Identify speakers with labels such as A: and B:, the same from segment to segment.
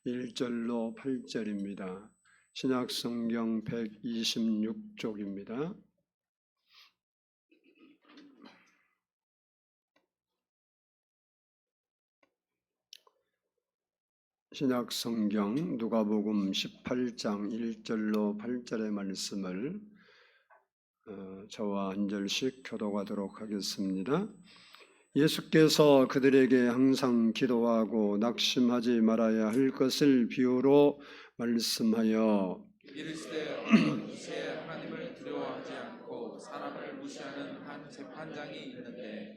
A: 1절로 8절입니다. 신약성경 126쪽입니다. 신약성경 누가복음 18장 1절로 8절의 말씀을 저와 한 절씩 교독하도록 하겠습니다. 예수께서 그들에게 항상 기도하고 낙심하지 말아야 할 것을 비유로 말씀하여
B: 이르시되 어떤 도시에 하나님을 두려워하지 않고 사람을 무시하는 한 재판장이 있는데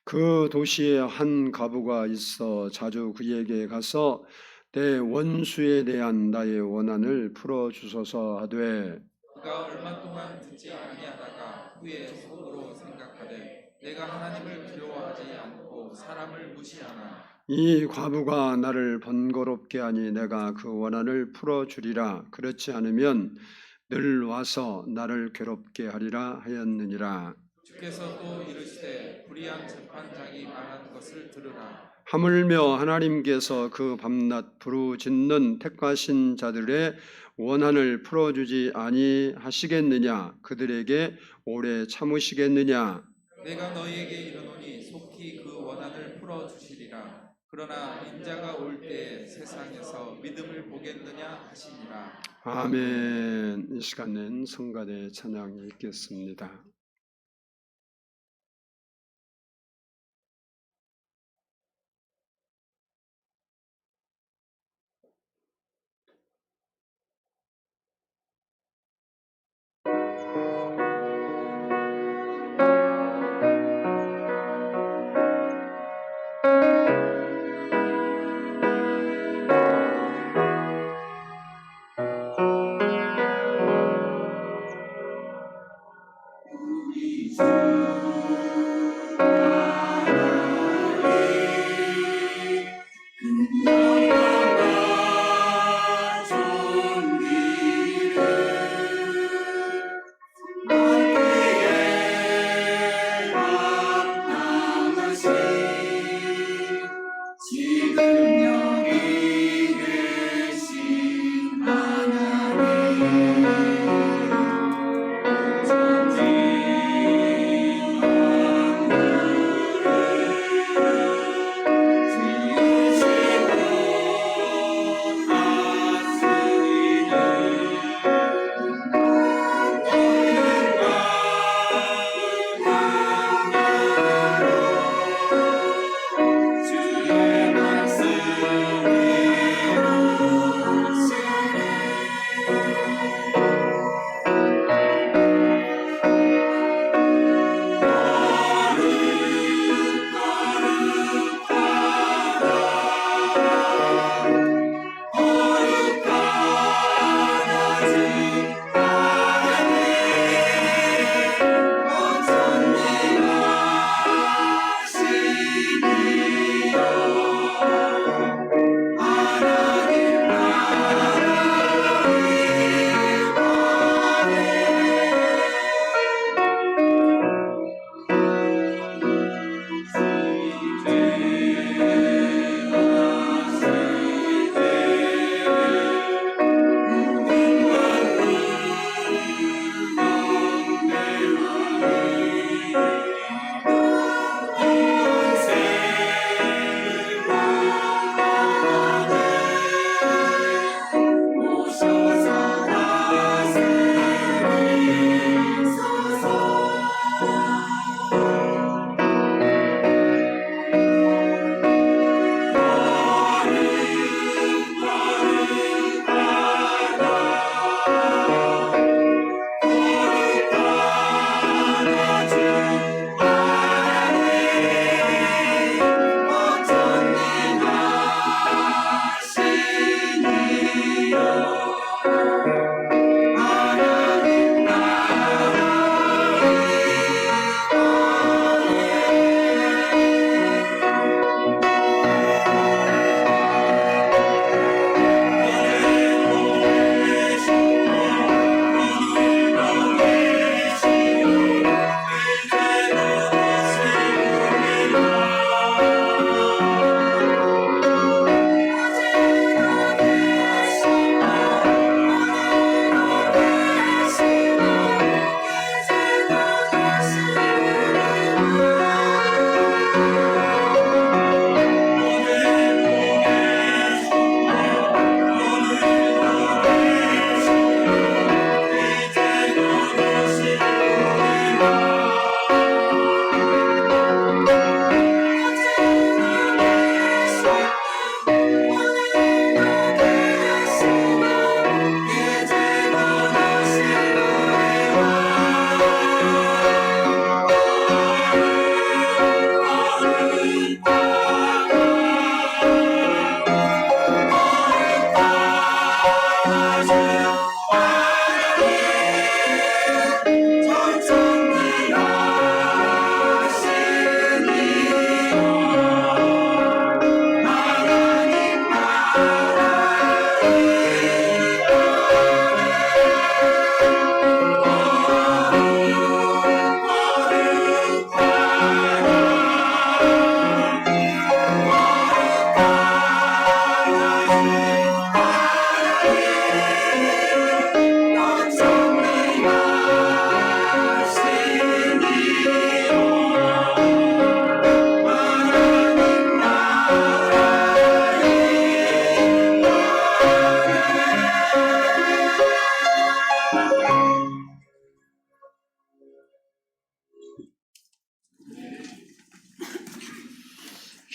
A: 그 도시에 한 과부가 있어 자주 그에게 가서 내 원수에 대한 나의 원한을 풀어주소서 하되
B: 그가 얼마 동안 듣지 아니하다가 후에 속으로 생각하되 내가 하나님을 두려워하지 않고 사람을 무시하나
A: 이 과부가 나를 번거롭게 하니 내가 그 원한을 풀어주리라. 그렇지 않으면 늘 와서 나를 괴롭게 하리라 하였느니라.
B: 주께서 또 이르시되 불의한 재판장이 말한 것을 들으라.
A: 하물며 하나님께서 그 밤낮 부르짖는 택하신 자들의 원한을 풀어주지 아니하시겠느냐? 그들에게 오래 참으시겠느냐?
B: 내가 너희에게 이르노니 속히 그 원한을 풀어주시리라. 그러나 인자가 올 때 세상에서 믿음을 보겠느냐 하시니라.
A: 아멘. 이 시간엔 성가대 찬양이 있겠습니다.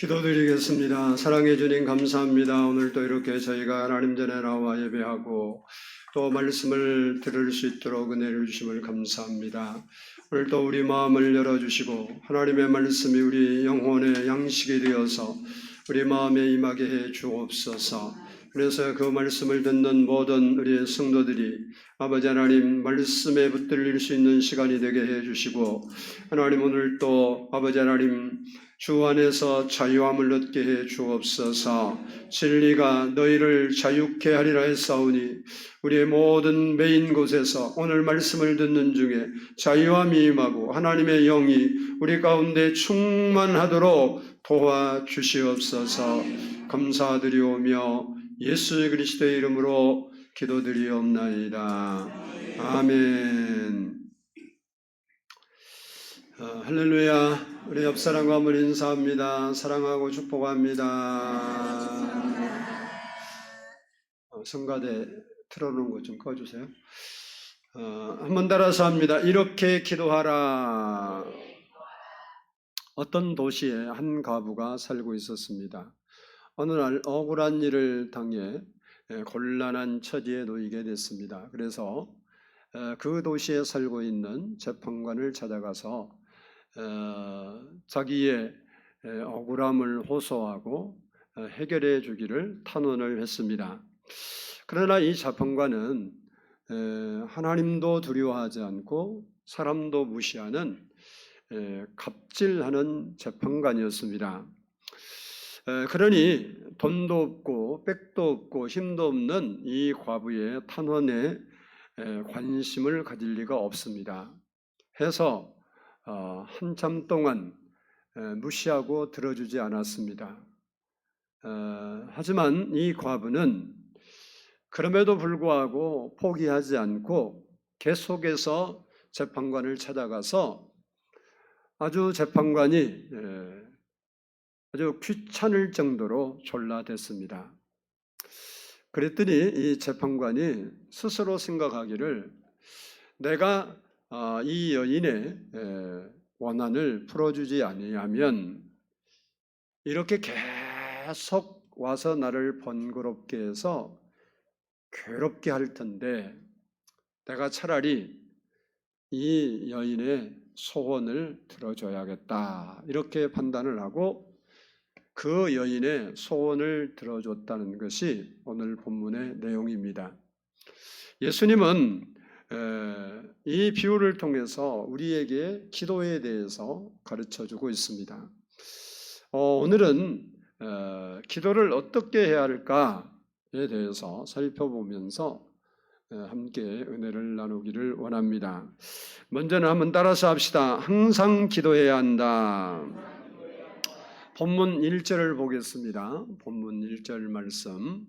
A: 기도드리겠습니다. 사랑해 주님 감사합니다. 오늘도 이렇게 저희가 하나님 전에 나와 예배하고 또 말씀을 들을 수 있도록 은혜를 주심을 감사합니다. 오늘도 우리 마음을 열어주시고 하나님의 말씀이 우리 영혼의 양식이 되어서 우리 마음에 임하게 해 주옵소서. 그래서 그 말씀을 듣는 모든 우리의 성도들이 아버지 하나님 말씀에 붙들릴 수 있는 시간이 되게 해 주시고 하나님 오늘 또 아버지 하나님 주 안에서 자유함을 얻게 해 주옵소서. 진리가 너희를 자유케 하리라 했사오니 우리의 모든 메인 곳에서 오늘 말씀을 듣는 중에 자유함이 임하고 하나님의 영이 우리 가운데 충만하도록 도와주시옵소서. 감사드리오며 예수 그리스도의 이름으로 기도드리옵나이다. 아멘. 할렐루야. 우리 옆 사람과 한번 인사합니다. 사랑하고 축복합니다. 성가대 틀어놓은 것 좀 꺼주세요. 한번 따라서 합니다. 이렇게 기도하라. 어떤 도시에 한 과부가 살고 있었습니다. 어느 날 억울한 일을 당해 곤란한 처지에 놓이게 됐습니다. 그래서 그 도시에 살고 있는 재판관을 찾아가서 자기의 억울함을 호소하고 해결해 주기를 탄원을 했습니다. 그러나 이 재판관은 하나님도 두려워하지 않고 사람도 무시하는 갑질하는 재판관이었습니다. 그러니 돈도 없고 백도 없고 힘도 없는 이 과부의 탄원에 관심을 가질 리가 없습니다. 해서 한참 동안 무시하고 들어주지 않았습니다. 하지만 이 과부는 그럼에도 불구하고 포기하지 않고 계속해서 재판관을 찾아가서 아주 재판관이 아주 귀찮을 정도로 졸라댔습니다. 그랬더니 이 재판관이 스스로 생각하기를 내가 이 여인의 원한을 풀어주지 아니하면 이렇게 계속 와서 나를 번거롭게 해서 괴롭게 할 텐데 내가 차라리 이 여인의 소원을 들어줘야겠다 이렇게 판단을 하고 그 여인의 소원을 들어줬다는 것이 오늘 본문의 내용입니다. 예수님은 이 비유를 통해서 우리에게 기도에 대해서 가르쳐주고 있습니다. 오늘은 기도를 어떻게 해야 할까에 대해서 살펴보면서 함께 은혜를 나누기를 원합니다. 먼저는 한번 따라서 합시다. 항상 기도해야 한다. 본문 1절을 보겠습니다. 본문 1절 말씀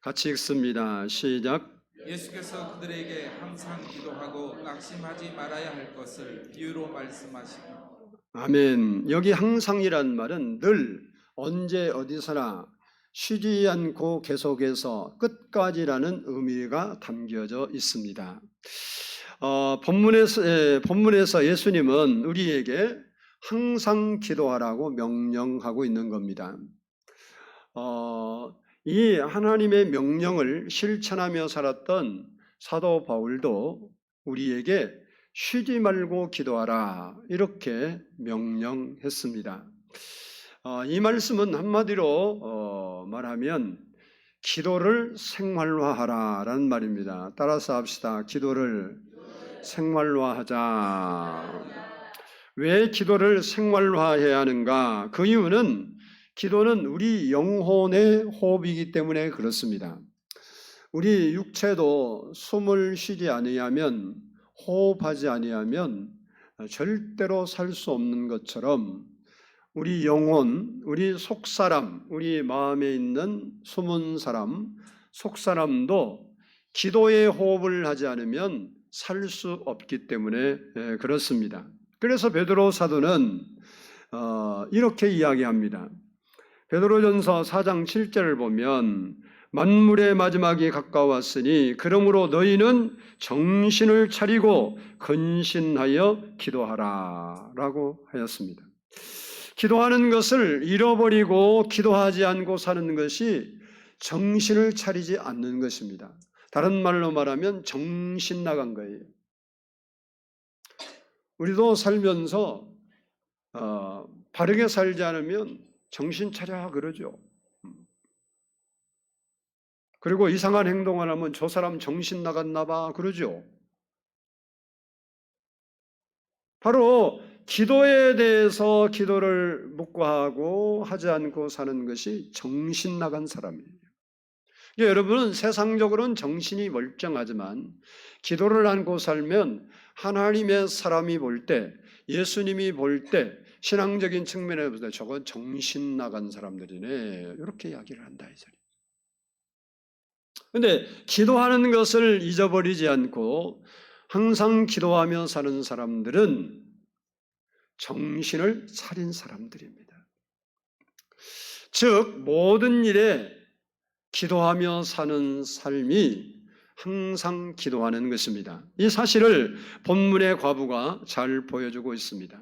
A: 같이 읽습니다. 시작.
B: 예수께서 그들에게 항상 기도하고 낙심하지 말아야 할 것을 비유로 말씀하시고.
A: 아멘. 여기 항상이란 말은 늘 언제 어디서나 쉬지 않고 계속해서 끝까지라는 의미가 담겨져 있습니다. 본문에서 예수님은 우리에게 항상 기도하라고 명령하고 있는 겁니다. 이 하나님의 명령을 실천하며 살았던 사도 바울도 우리에게 쉬지 말고 기도하라 이렇게 명령했습니다. 이 말씀은 한마디로 말하면 기도를 생활화하라라는 말입니다. 따라서 합시다. 기도를 생활화하자. 왜 기도를 생활화해야 하는가? 그 이유는 기도는 우리 영혼의 호흡이기 때문에 그렇습니다. 우리 육체도 숨을 쉬지 아니하면 호흡하지 아니하면 절대로 살 수 없는 것처럼 우리 영혼, 우리 속사람, 우리 마음에 있는 숨은 사람, 속사람도 기도의 호흡을 하지 않으면 살 수 없기 때문에 그렇습니다. 그래서 베드로 사도는 이렇게 이야기합니다. 베드로전서 4장 7절을 보면 만물의 마지막이 가까웠으니 그러므로 너희는 정신을 차리고 근신하여 기도하라 라고 하였습니다. 기도하는 것을 잃어버리고 기도하지 않고 사는 것이 정신을 차리지 않는 것입니다. 다른 말로 말하면 정신 나간 거예요. 우리도 살면서 바르게 살지 않으면 정신 차려 그러죠. 그리고 이상한 행동을 하면 저 사람 정신 나갔나 봐 그러죠. 바로 기도에 대해서 기도를 묵과하고 하지 않고 사는 것이 정신 나간 사람이에요. 여러분은 세상적으로는 정신이 멀쩡하지만 기도를 않고 살면 하나님의 사람이 볼 때, 예수님이 볼 때, 신앙적인 측면에 볼 때 저건 정신 나간 사람들이네 이렇게 이야기를 한다 이 소리. 그런데 기도하는 것을 잊어버리지 않고 항상 기도하며 사는 사람들은 정신을 차린 사람들입니다. 즉 모든 일에 기도하며 사는 삶이 항상 기도하는 것입니다. 이 사실을 본문의 과부가 잘 보여주고 있습니다.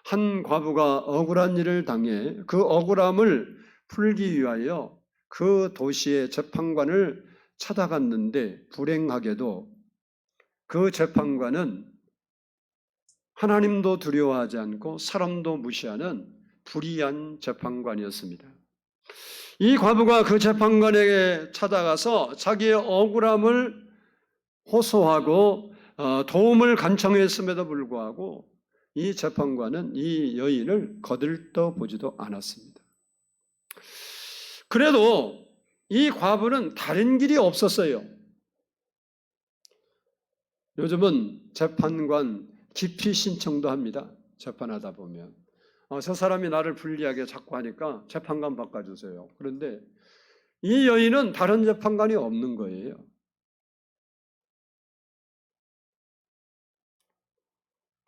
A: 한 과부가 억울한 일을 당해 그 억울함을 풀기 위하여 그 도시의 재판관을 찾아갔는데 불행하게도 그 재판관은 하나님도 두려워하지 않고 사람도 무시하는 불의한 재판관이었습니다. 이 과부가 그 재판관에게 찾아가서 자기의 억울함을 호소하고 도움을 간청했음에도 불구하고 이 재판관은 이 여인을 거들떠보지도 않았습니다. 그래도 이 과부는 다른 길이 없었어요. 요즘은 재판관 기피 신청도 합니다. 재판하다 보면 저 사람이 나를 불리하게 자꾸 하니까 재판관 바꿔주세요. 그런데 이 여인은 다른 재판관이 없는 거예요.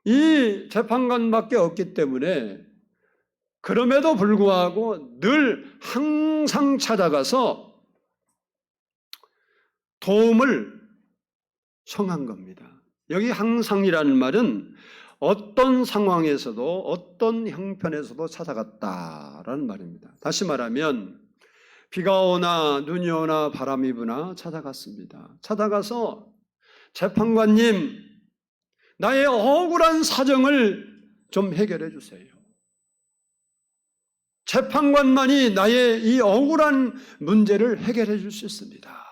A: 이 재판관밖에 없기 때문에 그럼에도 불구하고 늘 항상 찾아가서 도움을 청한 겁니다. 여기 항상이라는 말은 어떤 상황에서도 어떤 형편에서도 찾아갔다라는 말입니다. 다시 말하면 비가 오나 눈이 오나 바람이 부나 찾아갔습니다. 찾아가서 재판관님, 나의 억울한 사정을 좀 해결해 주세요. 재판관만이 나의 이 억울한 문제를 해결해 줄 수 있습니다.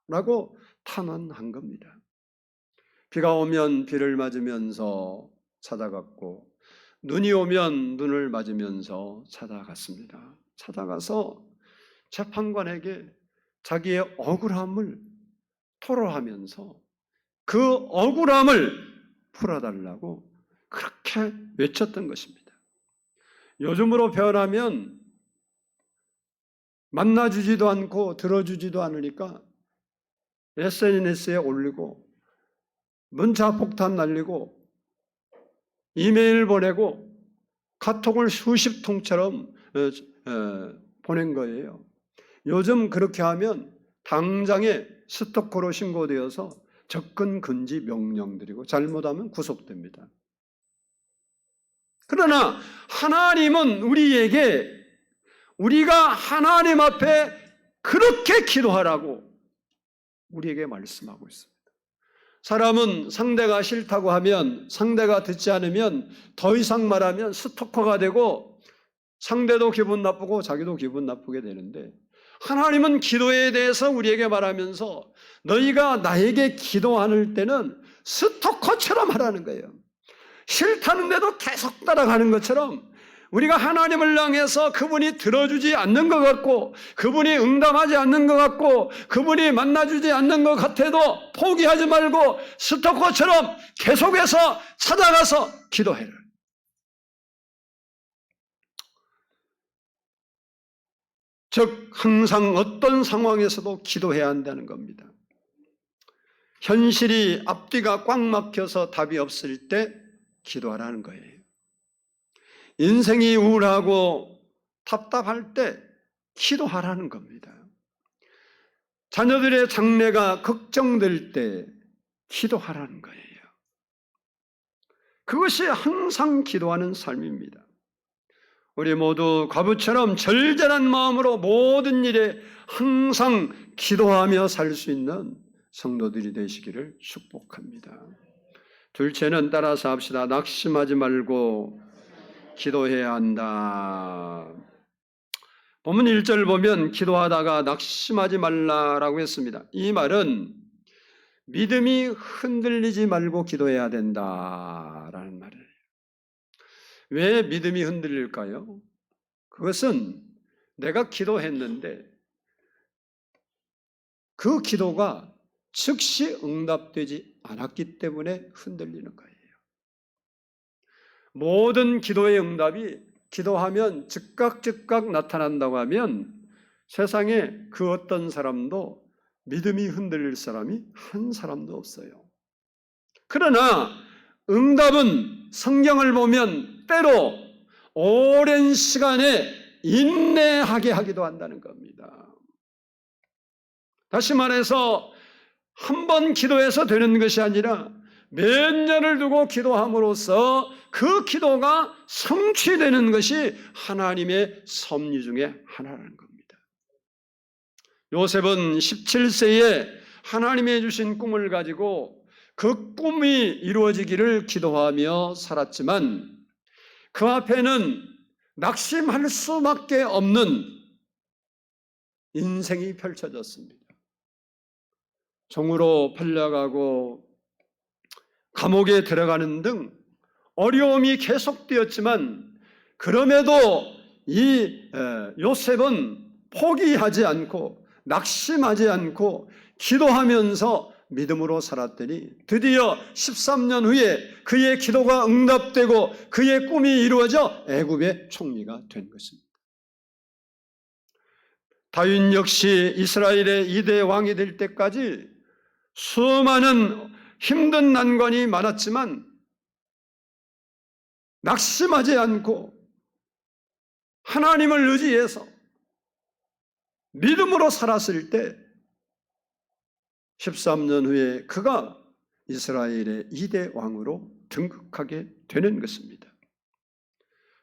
A: 라고 탄원한 겁니다. 비가 오면 비를 맞으면서 찾아갔고 눈이 오면 눈을 맞으면서 찾아갔습니다. 찾아가서 재판관에게 자기의 억울함을 토로하면서 그 억울함을 풀어달라고 그렇게 외쳤던 것입니다. 요즘으로 표현하면 만나주지도 않고 들어주지도 않으니까 SNS에 올리고 문자 폭탄 날리고 이메일 보내고 카톡을 수십 통처럼 보낸 거예요. 요즘 그렇게 하면 당장에 스토커로 신고되어서 접근 금지 명령 드리고 잘못하면 구속됩니다. 그러나 하나님은 우리가 하나님 앞에 그렇게 기도하라고 우리에게 말씀하고 있습니다. 사람은 상대가 싫다고 하면, 상대가 듣지 않으면 더 이상 말하면 스토커가 되고 상대도 기분 나쁘고 자기도 기분 나쁘게 되는데, 하나님은 기도에 대해서 우리에게 말하면서 너희가 나에게 기도할 때는 스토커처럼 하라는 거예요. 싫다는데도 계속 따라가는 것처럼 우리가 하나님을 향해서 그분이 들어주지 않는 것 같고 그분이 응답하지 않는 것 같고 그분이 만나주지 않는 것 같아도 포기하지 말고 스토커처럼 계속해서 찾아가서 기도해라. 즉 항상 어떤 상황에서도 기도해야 한다는 겁니다. 현실이 앞뒤가 꽉 막혀서 답이 없을 때 기도하라는 거예요. 인생이 우울하고 답답할 때 기도하라는 겁니다. 자녀들의 장래가 걱정될 때 기도하라는 거예요. 그것이 항상 기도하는 삶입니다. 우리 모두 과부처럼 절절한 마음으로 모든 일에 항상 기도하며 살 수 있는 성도들이 되시기를 축복합니다. 둘째는 따라서 합시다. 낙심하지 말고 기도해야 한다. 본문 1절 보면 기도하다가 낙심하지 말라라고 했습니다. 이 말은 믿음이 흔들리지 말고 기도해야 된다라는 말이에요. 왜 믿음이 흔들릴까요? 그것은 내가 기도했는데 그 기도가 즉시 응답되지 않았기 때문에 흔들리는 거예요. 모든 기도의 응답이 기도하면 즉각 나타난다고 하면 세상에 그 어떤 사람도 믿음이 흔들릴 사람이 한 사람도 없어요. 그러나 응답은 성경을 보면 때로 오랜 시간에 인내하게 하기도 한다는 겁니다. 다시 말해서 한 번 기도해서 되는 것이 아니라 몇 년을 두고 기도함으로써 그 기도가 성취되는 것이 하나님의 섭리 중에 하나라는 겁니다. 요셉은 17세에 하나님이 주신 꿈을 가지고 그 꿈이 이루어지기를 기도하며 살았지만 그 앞에는 낙심할 수밖에 없는 인생이 펼쳐졌습니다. 종으로 팔려가고 감옥에 들어가는 등 어려움이 계속되었지만 그럼에도 이 요셉은 포기하지 않고 낙심하지 않고 기도하면서 믿음으로 살았더니 드디어 13년 후에 그의 기도가 응답되고 그의 꿈이 이루어져 애굽의 총리가 된 것입니다. 다윗 역시 이스라엘의 2대 왕이 될 때까지 수많은 힘든 난관이 많았지만 낙심하지 않고 하나님을 의지해서 믿음으로 살았을 때 13년 후에 그가 이스라엘의 2대 왕으로 등극하게 되는 것입니다.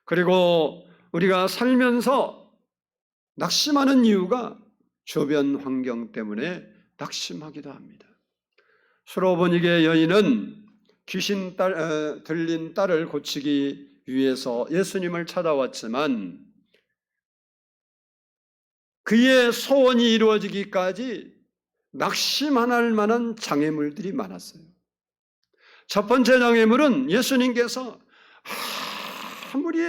A: 그리고 우리가 살면서 낙심하는 이유가 주변 환경 때문에 낙심하기도 합니다. 수로보니게 여인은 귀신 들린 딸을 고치기 위해서 예수님을 찾아왔지만 그의 소원이 이루어지기까지 낙심할 만한 장애물들이 많았어요. 첫 번째 장애물은 예수님께서 아무리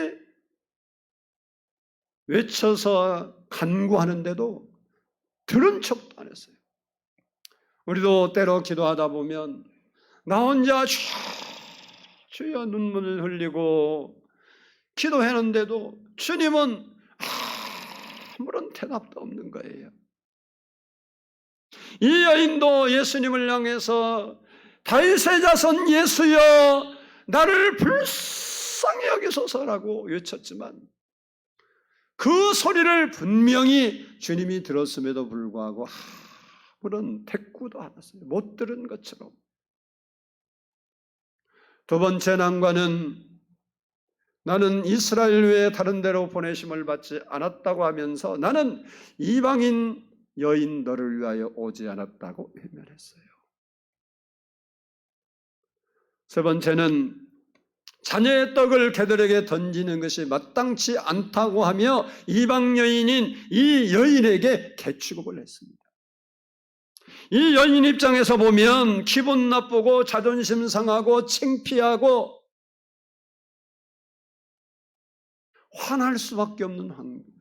A: 외쳐서 간구하는데도 들은 척도 안 했어요. 우리도 때로 기도하다 보면 나 혼자 주여 눈물을 흘리고 기도했는데도 주님은 아무런 대답도 없는 거예요. 이 여인도 예수님을 향해서 다윗의 자손 예수여 나를 불쌍히 여기소서라고 외쳤지만 그 소리를 분명히 주님이 들었음에도 불구하고 아무런 대꾸도 안 했어요. 못 들은 것처럼. 두 번째 난관은 나는 이스라엘 외에 다른 데로 보내심을 받지 않았다고 하면서 나는 이방인 여인 너를 위하여 오지 않았다고 외면했어요. 세 번째는 자녀의 떡을 개들에게 던지는 것이 마땅치 않다고 하며 이방 여인인 이 여인에게 개취급을 했습니다. 이 여인 입장에서 보면 기분 나쁘고 자존심 상하고 창피하고 화날 수밖에 없는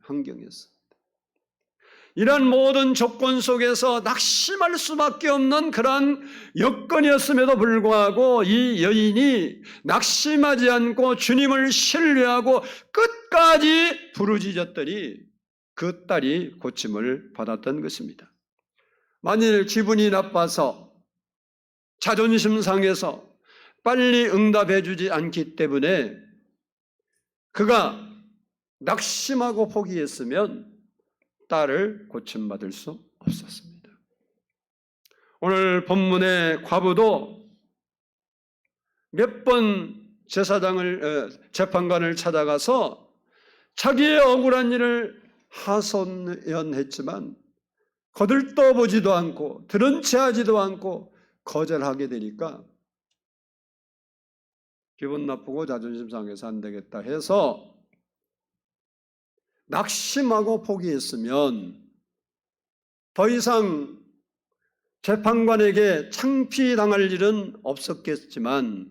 A: 환경이었습니다. 이런 모든 조건 속에서 낙심할 수밖에 없는 그러한 여건이었음에도 불구하고 이 여인이 낙심하지 않고 주님을 신뢰하고 끝까지 부르짖었더니 그 딸이 고침을 받았던 것입니다. 만일 기분이 나빠서 자존심 상해서 빨리 응답해 주지 않기 때문에 그가 낙심하고 포기했으면 딸을 고침받을 수 없었습니다. 오늘 본문의 과부도 몇 번 재판관을 찾아가서 자기의 억울한 일을 하소연했지만 거들떠보지도 않고 들은 채 하지도 않고 거절하게 되니까 기분 나쁘고 자존심 상해서 안 되겠다 해서 낙심하고 포기했으면 더 이상 재판관에게 창피당할 일은 없었겠지만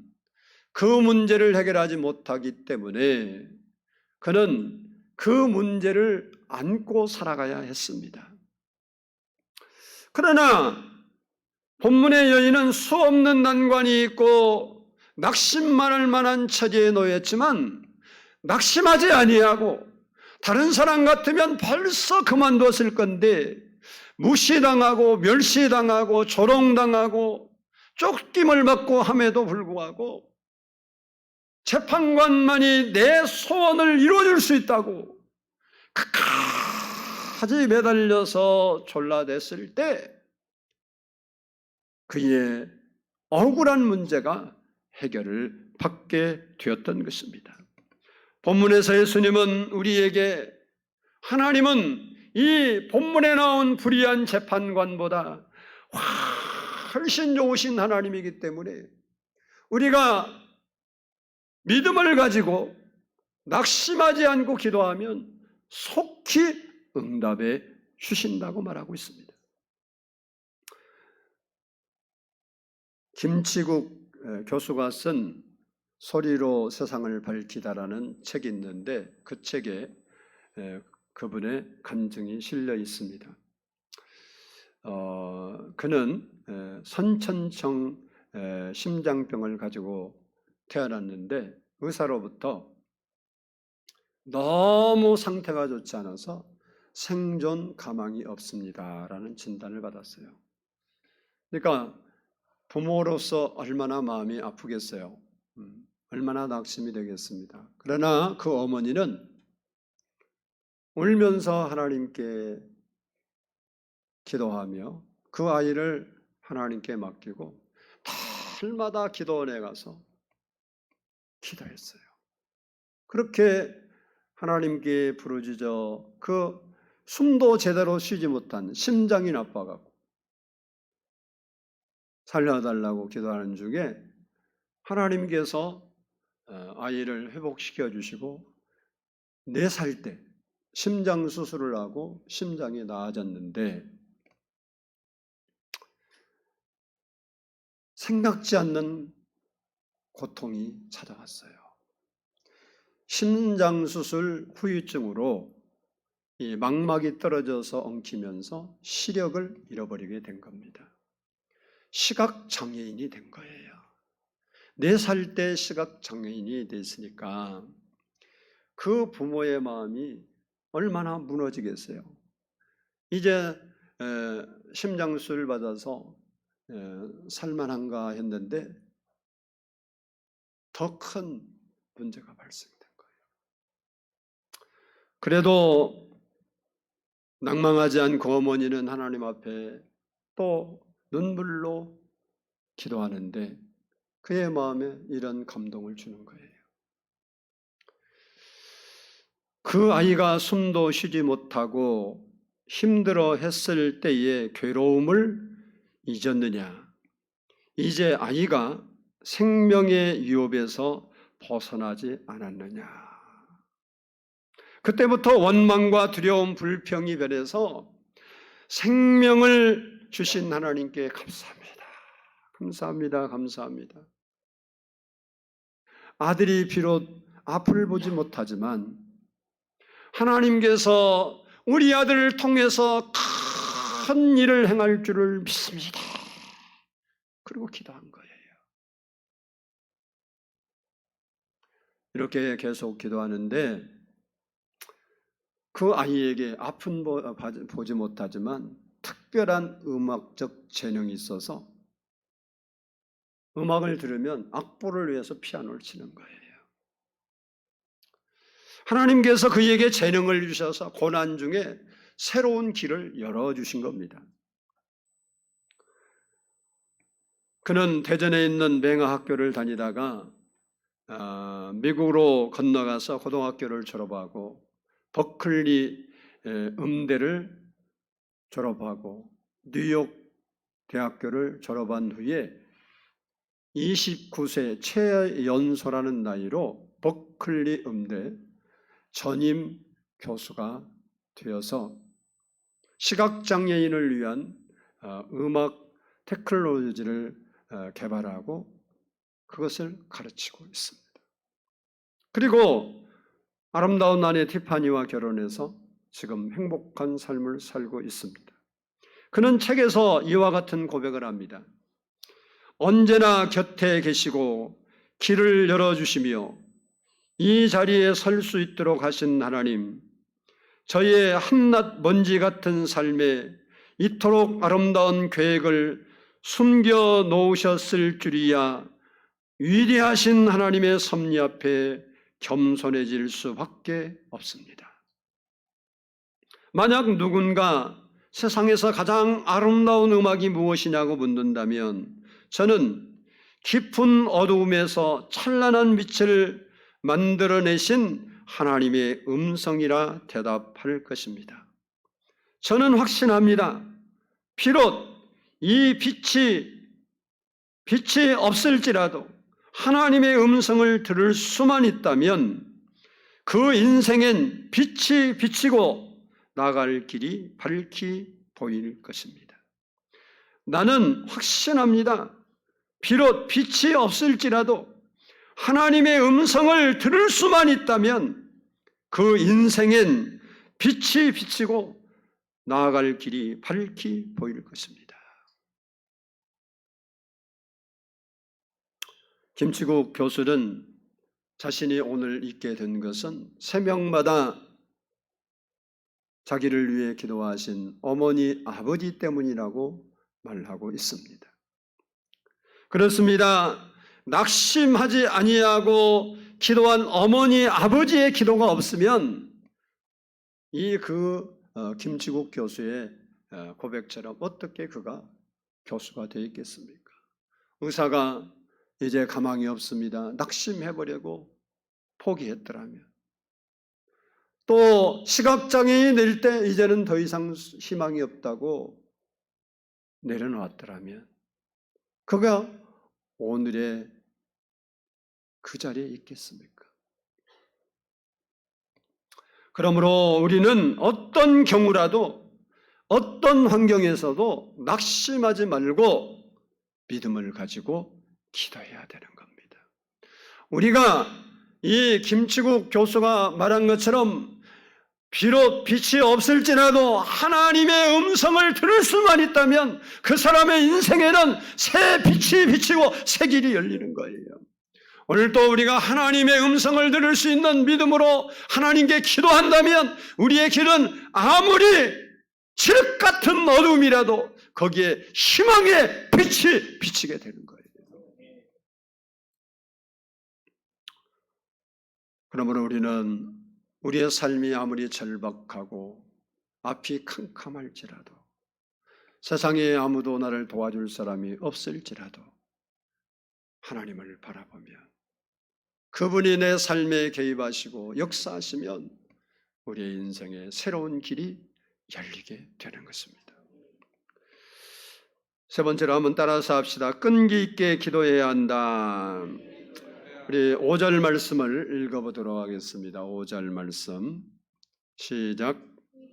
A: 그 문제를 해결하지 못하기 때문에 그는 그 문제를 안고 살아가야 했습니다. 그러나 본문의 여인은 수없는 난관이 있고 낙심만할 만한 처지에 놓였지만 낙심하지 아니하고 다른 사람 같으면 벌써 그만두었을 건데 무시당하고 멸시당하고 조롱당하고 쫓김을 받고 함에도 불구하고 재판관만이 내 소원을 이루어줄 수 있다고 끝까지 매달려서 졸라댔을 때 그의 억울한 문제가 해결을 받게 되었던 것입니다. 본문에서 예수님은 우리에게 하나님은 이 본문에 나온 불의한 재판관보다 훨씬 좋으신 하나님이기 때문에 우리가 믿음을 가지고 낙심하지 않고 기도하면 속히 응답해 주신다고 말하고 있습니다. 김치국 교수가 쓴 소리로 세상을 밝히다라는 책이 있는데 그 책에 그분의 감정이 실려 있습니다. 그는 선천성 심장병을 가지고 태어났는데 의사로부터 너무 상태가 좋지 않아서 생존 가망이 없습니다라는 진단을 받았어요. 그러니까 부모로서 얼마나 마음이 아프겠어요. 얼마나 낙심이 되겠습니다. 그러나 그 어머니는 울면서 하나님께 기도하며 그 아이를 하나님께 맡기고 달마다 기도원에 가서 기도했어요. 그렇게 하나님께 부르짖어 그 숨도 제대로 쉬지 못한 심장이 나빠가고 살려달라고 기도하는 중에 하나님께서 아이를 회복시켜 주시고 4살 때 심장 수술을 하고 심장이 나아졌는데 생각지 않는 고통이 찾아왔어요. 심장 수술 후유증으로 이 망막이 떨어져서 엉키면서 시력을 잃어버리게 된 겁니다. 시각장애인이 된 거예요. 4살 때 시각장애인이 됐으니까 그 부모의 마음이 얼마나 무너지겠어요. 이제 심장수술 받아서 살만한가 했는데 더 큰 문제가 발생된 거예요. 그래도 낭망하지 않고 어머니는 하나님 앞에 또 눈물로 기도하는데 그의 마음에 이런 감동을 주는 거예요. 그 아이가 숨도 쉬지 못하고 힘들어 했을 때의 괴로움을 잊었느냐? 이제 아이가 생명의 유업에서 벗어나지 않았느냐? 그때부터 원망과 두려움, 불평이 변해서 생명을 주신 하나님께 감사합니다. 감사합니다. 감사합니다. 아들이 비록 앞을 보지 못하지만 하나님께서 우리 아들을 통해서 큰 일을 행할 줄을 믿습니다. 그리고 기도한 거예요. 이렇게 계속 기도하는데 그 아이에게 앞은 보지 못하지만 특별한 음악적 재능이 있어서 음악을 들으면 악보를 위해서 피아노를 치는 거예요. 하나님께서 그에게 재능을 주셔서 고난 중에 새로운 길을 열어주신 겁니다. 그는 대전에 있는 맹아학교를 다니다가 미국으로 건너가서 고등학교를 졸업하고 버클리 음대를 졸업하고 뉴욕 대학교를 졸업한 후에 29세 최연소라는 나이로 버클리 음대 전임 교수가 되어서 시각장애인을 위한 음악 테크놀로지를 개발하고 그것을 가르치고 있습니다. 그리고 아름다운 아내 티파니와 결혼해서 지금 행복한 삶을 살고 있습니다. 그는 책에서 이와 같은 고백을 합니다. 언제나 곁에 계시고 길을 열어주시며 이 자리에 설 수 있도록 하신 하나님, 저희의 한낱 먼지 같은 삶에 이토록 아름다운 계획을 숨겨 놓으셨을 줄이야 위대하신 하나님의 섭리 앞에 겸손해질 수밖에 없습니다. 만약 누군가 세상에서 가장 아름다운 음악이 무엇이냐고 묻는다면 저는 깊은 어두움에서 찬란한 빛을 만들어내신 하나님의 음성이라 대답할 것입니다. 저는 확신합니다. 비록 이 빛이 없을지라도 하나님의 음성을 들을 수만 있다면 그 인생엔 빛이 비치고 나갈 길이 밝히 보일 것입니다. 나는 확신합니다. 비록 빛이 없을지라도 하나님의 음성을 들을 수만 있다면 그 인생엔 빛이 비치고 나아갈 길이 밝히 보일 것입니다. 김치국 교수는 자신이 오늘 있게 된 것은 새벽마다 자기를 위해 기도하신 어머니, 아버지 때문이라고 말하고 있습니다. 그렇습니다. 낙심하지 아니하고 기도한 어머니, 아버지의 기도가 없으면 김치국 교수의 고백처럼 어떻게 그가 교수가 되어 있겠습니까? 의사가 이제 가망이 없습니다. 낙심해버리고 포기했더라면, 또 시각장애인이 될 때 이제는 더 이상 희망이 없다고 내려놓았더라면 그가 오늘의 그 자리에 있겠습니까? 그러므로 우리는 어떤 경우라도 어떤 환경에서도 낙심하지 말고 믿음을 가지고 기도해야 되는 겁니다. 우리가 이 김치국 교수가 말한 것처럼 비록 빛이 없을지라도 하나님의 음성을 들을 수만 있다면 그 사람의 인생에는 새 빛이 비치고 새 길이 열리는 거예요. 오늘도 우리가 하나님의 음성을 들을 수 있는 믿음으로 하나님께 기도한다면 우리의 길은 아무리 칠흑 같은 어둠이라도 거기에 희망의 빛이 비치게 되는 거예요. 그러므로 우리는 우리의 삶이 아무리 절박하고 앞이 캄캄할지라도 세상에 아무도 나를 도와줄 사람이 없을지라도 하나님을 바라보며 그분이 내 삶에 개입하시고 역사하시면 우리의 인생에 새로운 길이 열리게 되는 것입니다. 세 번째로 한번 따라서 합시다. 끈기 있게 기도해야 한다. 우리 5절 말씀을 읽어보도록 하겠습니다. 5절 말씀 시작.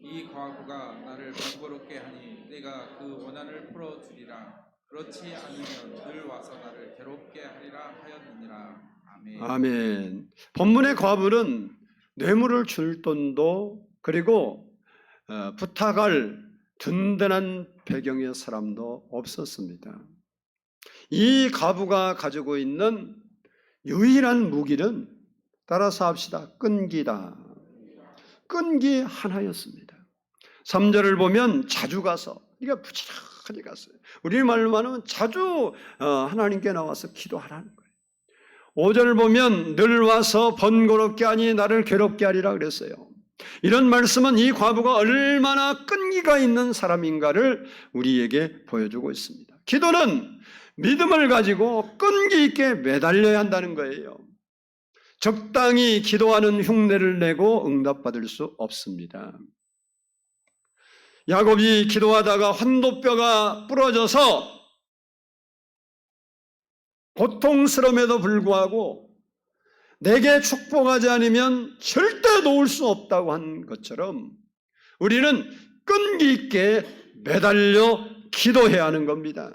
B: 이 과부가 나를 번거롭게 하니 내가 그 원한을 풀어주리라. 그렇지 않으면 늘 와서 나를 괴롭게 하리라 하였느니라. 아멘.
A: 아멘. 본문의 과부는 뇌물을 줄 돈도 그리고 부탁할 든든한 배경의 사람도 없었습니다. 이 과부가 가지고 있는 유일한 무기는 따라서 합시다. 끈기다. 끈기 하나였습니다. 3절을 보면 자주 가서, 네가 부지런히 갔어요. 우리 말로 하면 자주 하나님께 나와서 기도하라는 거예요. 5절을 보면 늘 와서 번거롭게 하니 나를 괴롭게 하리라 그랬어요. 이런 말씀은 이 과부가 얼마나 끈기가 있는 사람인가를 우리에게 보여주고 있습니다. 기도는 믿음을 가지고 끈기 있게 매달려야 한다는 거예요. 적당히 기도하는 흉내를 내고 응답받을 수 없습니다. 야곱이 기도하다가 환도뼈가 부러져서 고통스러움에도 불구하고 내게 축복하지 않으면 절대 놓을 수 없다고 한 것처럼 우리는 끈기 있게 매달려 기도해야 하는 겁니다.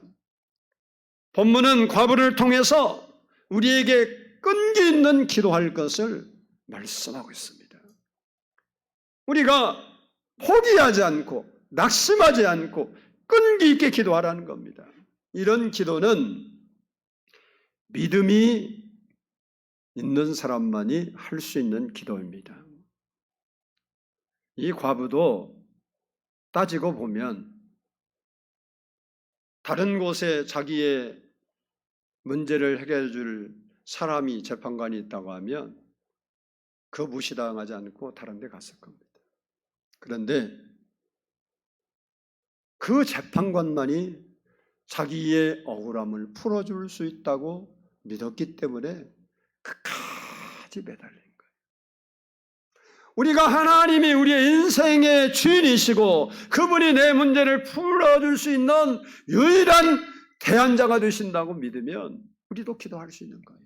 A: 본문은 과부를 통해서 우리에게 끈기 있는 기도할 것을 말씀하고 있습니다. 우리가 포기하지 않고 낙심하지 않고 끈기 있게 기도하라는 겁니다. 이런 기도는 믿음이 있는 사람만이 할 수 있는 기도입니다. 이 과부도 따지고 보면 다른 곳에 자기의 문제를 해결해 줄 사람이 재판관이 있다고 하면 그 무시당하지 않고 다른 데 갔을 겁니다. 그런데 그 재판관만이 자기의 억울함을 풀어줄 수 있다고 믿었기 때문에 끝까지 매달린 거예요. 우리가 하나님이 우리의 인생의 주인이시고 그분이 내 문제를 풀어줄 수 있는 유일한 대안자가 되신다고 믿으면 우리도 기도할 수 있는 거예요.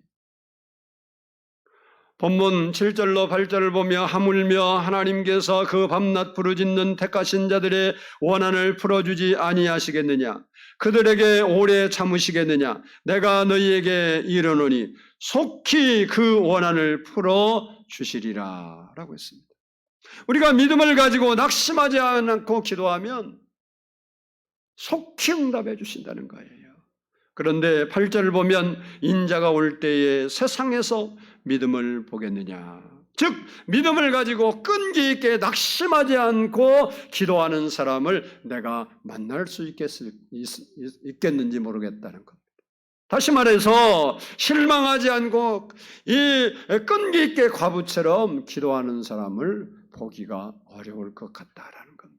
A: 본문 7절로 8절을 보며 하물며 하나님께서 그 밤낮 부르짖는 택하신 자들의 원한을 풀어주지 아니하시겠느냐? 그들에게 오래 참으시겠느냐? 내가 너희에게 이르노니 속히 그 원한을 풀어주시리라 라고 했습니다. 우리가 믿음을 가지고 낙심하지 않고 기도하면 속히 응답해 주신다는 거예요. 그런데 8절을 보면 인자가 올 때에 세상에서 믿음을 보겠느냐. 즉 믿음을 가지고 끈기 있게 낙심하지 않고 기도하는 사람을 내가 만날 수 있겠는지 모르겠다는 겁니다. 다시 말해서 실망하지 않고 이 끈기 있게 과부처럼 기도하는 사람을 보기가 어려울 것 같다라는 겁니다.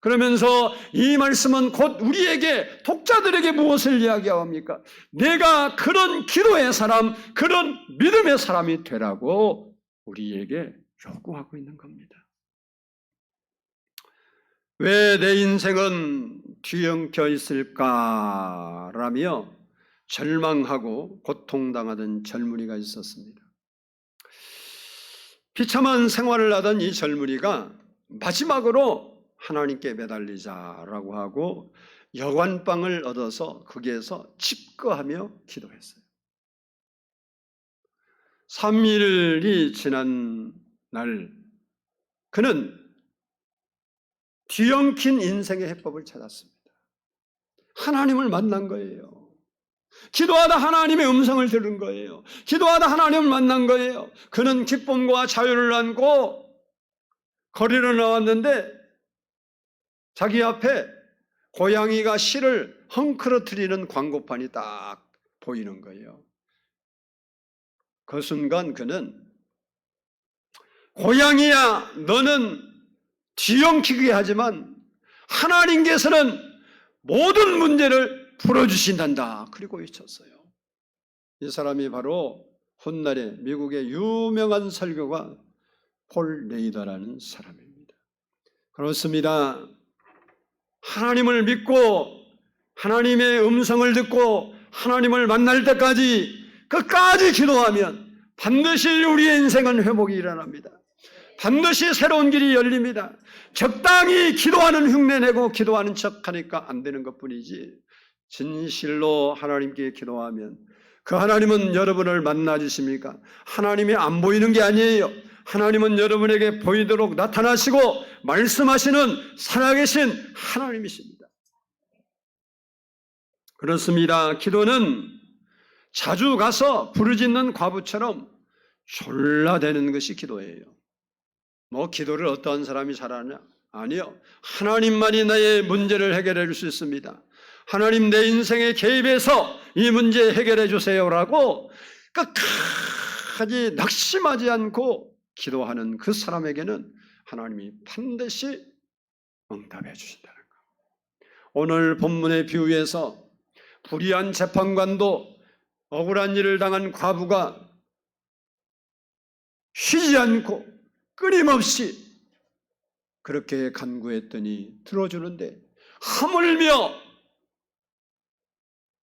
A: 그러면서 이 말씀은 곧 우리에게 독자들에게 무엇을 이야기합니까? 내가 그런 기도의 사람, 그런 믿음의 사람이 되라고 우리에게 요구하고 있는 겁니다. 왜 내 인생은 뒤엉켜 있을까라며 절망하고 고통당하던 젊은이가 있었습니다. 비참한 생활을 하던 이 젊은이가 마지막으로 하나님께 매달리자라고 하고 여관방을 얻어서 거기에서 집거하며 기도했어요. 3일이 지난 날 그는 뒤엉킨 인생의 해법을 찾았습니다. 하나님을 만난 거예요. 기도하다 하나님의 음성을 들은 거예요. 기도하다 하나님을 만난 거예요. 그는 기쁨과 자유를 안고 거리로 나왔는데 자기 앞에 고양이가 실을 헝클어뜨리는 광고판이 딱 보이는 거예요. 그 순간 그는 고양이야 너는 뒤엉키게 하지만 하나님께서는 모든 문제를 풀어주신단다. 그리고 외쳤어요. 이 사람이 바로 훗날에 미국의 유명한 설교가 폴 레이더라는 사람입니다. 그렇습니다. 하나님을 믿고 하나님의 음성을 듣고 하나님을 만날 때까지 끝까지 기도하면 반드시 우리의 인생은 회복이 일어납니다. 반드시 새로운 길이 열립니다. 적당히 기도하는 흉내내고 기도하는 척하니까 안 되는 것뿐이지 진실로 하나님께 기도하면 그 하나님은 여러분을 만나 주십니까? 하나님이 안 보이는 게 아니에요. 하나님은 여러분에게 보이도록 나타나시고 말씀하시는 살아계신 하나님이십니다. 그렇습니다. 기도는 자주 가서 부르짖는 과부처럼 졸라대는 것이 기도예요. 뭐 기도를 어떠한 사람이 잘하냐? 아니요. 하나님만이 나의 문제를 해결해 줄 수 있습니다. 하나님 내 인생에 개입해서 이 문제 해결해 주세요라고 끝까지 낙심하지 않고 기도하는 그 사람에게는 하나님이 반드시 응답해 주신다는 것. 오늘 본문의 비유에서 불의한 재판관도 억울한 일을 당한 과부가 쉬지 않고 끊임없이 그렇게 간구했더니 들어주는데, 하물며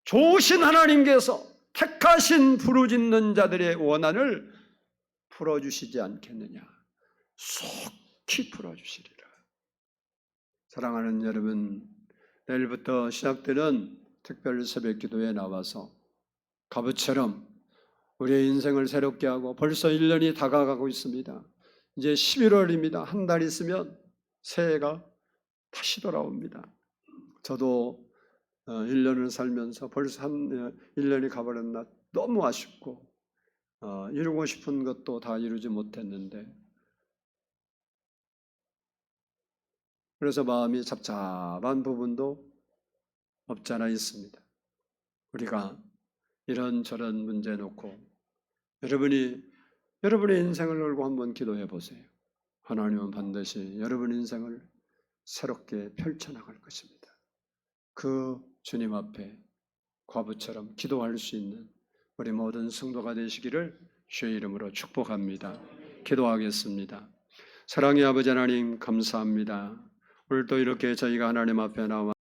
A: 좋으신 하나님께서 택하신 부르짖는 자들의 원한을 풀어주시지 않겠느냐. 속히 풀어주시리라. 사랑하는 여러분, 내일부터 시작되는 특별 새벽 기도에 나와서 가부처럼 우리의 인생을 새롭게 하고, 벌써 1년이 다가가고 있습니다. 이제 11월입니다. 한 달 있으면 새해가 다시 돌아옵니다. 저도 1년을 살면서 벌써 1년이 가버렸나 너무 아쉽고, 이루고 싶은 것도 다 이루지 못했는데, 그래서 마음이 잡잡한 부분도 없지 않아 있습니다. 우리가 이런저런 문제 놓고 여러분의 인생을 걸고 한번 기도해 보세요. 하나님은 반드시 여러분의 인생을 새롭게 펼쳐나갈 것입니다. 그 주님 앞에 과부처럼 기도할 수 있는 우리 모든 성도가 되시기를 주의 이름으로 축복합니다. 기도하겠습니다. 사랑의 아버지 하나님, 감사합니다. 오늘도 이렇게 저희가 하나님 앞에 나와